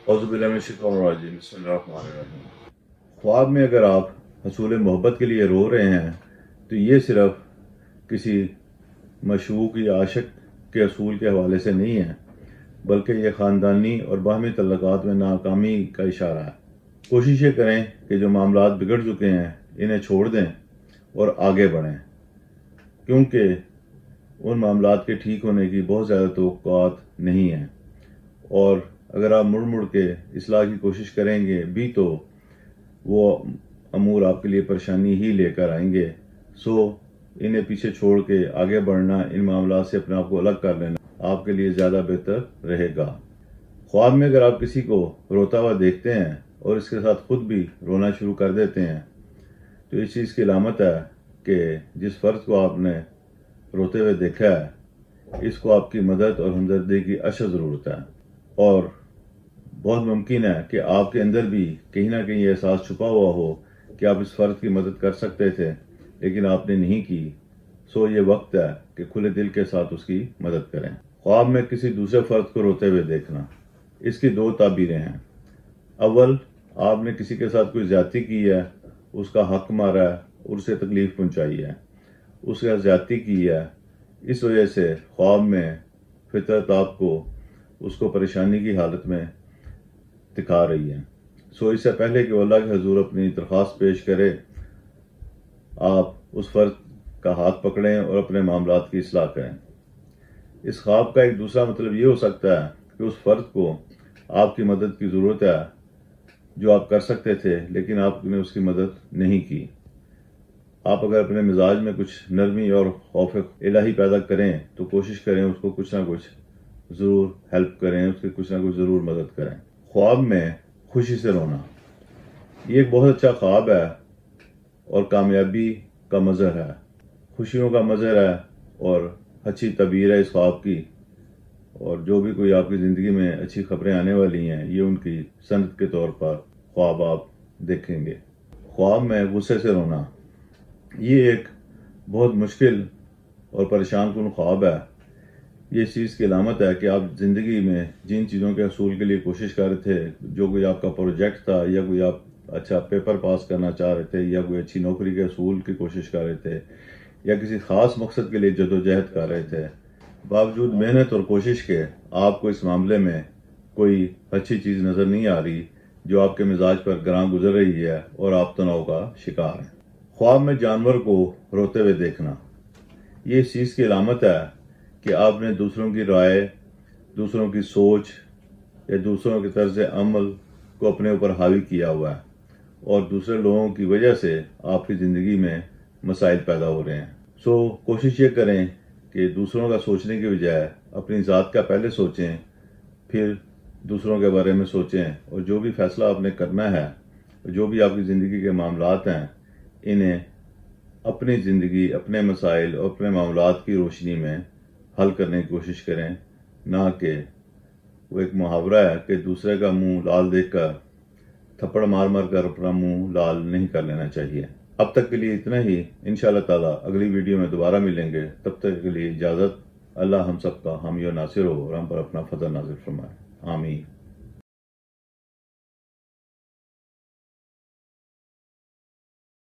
औज़ु बिल्लाहि मिनश शैतानिर रजीम बिस्मिल्लाहिर्रहमानिर्रहीम। ख्वाब में अगर आप हसूल मोहब्बत के लिए रो रहे हैं तो ये सिर्फ किसी मशूक या आशिक के असूल के हवाले से नहीं है, बल्कि ये ख़ानदानी और बाहमी तल्लुकात में नाकामी का इशारा है। कोशिश ये करें कि जो मामलात बिगड़ चुके हैं इन्हें छोड़ दें और आगे बढ़ें, क्योंकि उन मामलात के ठीक होने की बहुत ज़्यादा तवक्कुआत नहीं है, और अगर आप मुड़ मुड़ के इस्लाह की कोशिश करेंगे भी तो वो अमूर आपके लिए परेशानी ही लेकर आएंगे। सो इन्हें पीछे छोड़ के आगे बढ़ना, इन मामलात से अपने आप को अलग कर लेना आपके लिए ज़्यादा बेहतर रहेगा। ख्वाब में अगर आप किसी को रोता हुआ देखते हैं और इसके साथ खुद भी रोना शुरू कर देते हैं तो इस चीज़ की अलामत है कि जिस फ़र्द को आपने रोते हुए देखा है इसको आपकी मदद और हमदर्दी की अशद ज़रूरत है, और बहुत मुमकिन है कि आपके अंदर भी कहीं ना कहीं एहसास छुपा हुआ हो कि आप इस फ़र्द की मदद कर सकते थे लेकिन आपने नहीं की। सो ये वक्त है कि खुले दिल के साथ उसकी मदद करें। ख्वाब में किसी दूसरे फ़र्द को रोते हुए देखना, इसकी दो ताबीरें हैं। अव्वल, आपने किसी के साथ कोई ज़्यादती की है, उसका हक मारा है और उसे तकलीफ़ पहुंचाई है, उसके ज़्यादती की है, इस वजह से ख्वाब में फितरत आपको उसको परेशानी की हालत में दिखा रही है। सो इससे पहले कि अल्लाह के हजूर अपनी दरख्वास्त पेश करे, आप उस फर्द का हाथ पकड़ें और अपने मामलात की इस्लाह करें। इस ख्वाब का एक दूसरा मतलब ये हो सकता है कि उस फर्द को आपकी मदद की ज़रूरत है जो आप कर सकते थे लेकिन आपने उसकी मदद नहीं की। आप अगर अपने मिजाज में कुछ नरमी और खौफ इलाही पैदा करें तो कोशिश करें उसको कुछ ना कुछ ज़रूर हेल्प करें, उसकी कुछ ना कुछ ज़रूर मदद करें। ख्वाब में खुशी से रोना, ये एक बहुत अच्छा ख्वाब है और कामयाबी का मज़हर है, खुशियों का मज़हर है और अच्छी तबीर है इस ख्वाब की। और जो भी कोई आपकी ज़िंदगी में अच्छी खबरें आने वाली हैं ये उनकी सनद के तौर पर ख्वाब आप देखेंगे। ख्वाब में गुस्से से रोना, ये एक बहुत मुश्किल और परेशान कुन ख्वाब है। ये इस चीज़ की अलामत है कि आप ज़िंदगी में जिन चीज़ों के हसूल के लिए कोशिश कर रहे थे, जो कोई आपका प्रोजेक्ट था या कोई आप अच्छा पेपर पास करना चाह रहे थे या कोई अच्छी नौकरी के हसूल की कोशिश कर रहे थे या किसी ख़ास मकसद के लिए जदोजहद कर रहे थे, बावजूद मेहनत और कोशिश के आपको इस मामले में कोई अच्छी चीज़ नज़र नहीं आ रही जो आपके मिजाज पर गरां गुजर रही है और आप तनाव का शिकार हैं। ख्वाब में जानवर को रोते हुए देखना, ये इस चीज़ की अलामत है कि आपने दूसरों की राय, दूसरों की सोच या दूसरों के तर्ज अमल को अपने ऊपर हावी किया हुआ है और दूसरे लोगों की वजह से आपकी ज़िंदगी में मसाइल पैदा हो रहे हैं। सो कोशिश ये करें कि दूसरों का सोचने की बजाय अपनी ज़ात का पहले सोचें, फिर दूसरों के बारे में सोचें, और जो भी फैसला आपने करना है, जो भी आपकी ज़िंदगी के मामलात हैं, इन्हें अपनी ज़िंदगी, अपने मसाइल और अपने मामलात की रोशनी में हल करने की कोशिश करें, ना कि वो एक मुहावरा है कि दूसरे का मुंह लाल देखकर थप्पड़ मार मार कर अपना मुंह लाल नहीं कर लेना चाहिए। अब तक के लिए इतना ही। इंशाअल्लाह ताला अगली वीडियो में दोबारा मिलेंगे। तब तक के लिए इजाज़त। अल्लाह हम सबका हामी और नासिर हो और हम पर अपना फजल नाजिल फरमाए। आमीन।